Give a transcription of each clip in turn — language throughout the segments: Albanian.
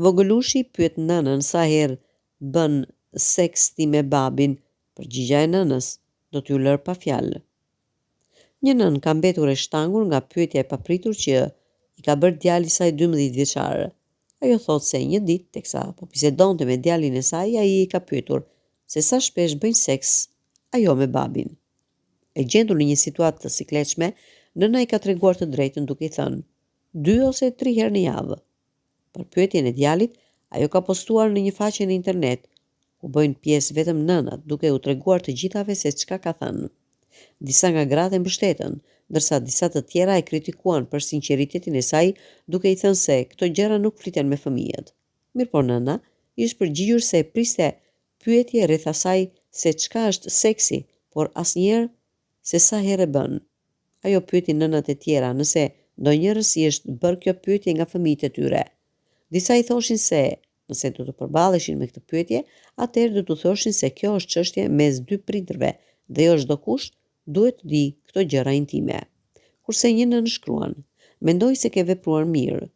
Vogëlushi pyet nënën sa herë bën seks ti me babin. Përgjigja e nënës do t'ju lër pa fjalë. Një nën ka mbetur e shtangur nga pyetja e papritur që i ka bërë djali i saj 12 vjeçar. Ajo thot se një ditë, teksa po bisedonte me djalin e saj, ai i ka pyetur se sa shpesh bëjnë seks ajo me babin. E gjendur në një situatë të sikletshme, nëna i ka treguar të drejtën duke i thënë 2 ose 3 herë në javë. Për pyetjen e djalit, ajo ka postuar në një faqe në internet, ku bëjnë pjesë vetëm nënat, duke u treguar të gjithave se çka ka thënë. Disa nga gratë e mbështetën, ndërsa disa të tjera e kritikuan për sinqeritetin e saj, duke i thënë se këto gjëra nuk fliten me fëmijët. Mirëpo nëna i është përgjigjur se e priste pyetje rreth asaj se çka është seksi, por asnjëherë se sa herë e bën. Ajo pyeti nënat e tjera nëse ndonjëherë si është bërë kjo pyetje nga fëmijët e tyre. Disa i thoshin se nëse do të përballeshin me këtë pyetje, atëherë do të thoshin se kjo është çështje mes 2 prindërve dhe jo çdo kush duhet të di këto gjëra intime. Kurse një nën shkruan: "Mendoj se ke vepruar mirë.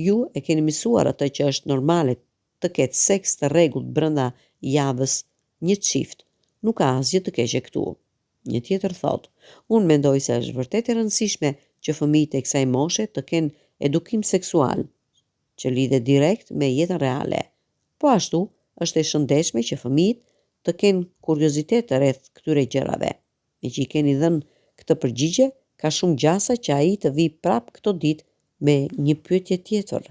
Ju e keni mësuar atë që është normale të ketë seks të rregullt brenda javës një çift. Nuk ka asgjë të keqe këtu." Një tjetër thot: "Unë mendoj se është vërtet e rëndësishme që fëmijët e kësaj moshe të kenë edukim seksual, që lidhet direkt me jetën reale. Po ashtu, është e shëndetshme që fëmijët të kenë kuriozitet rreth këtyre gjërave." Me që i keni dhënë këtë përgjigje, ka shumë gjasa që ai të vi prap këto ditë me një pyetje tjetër.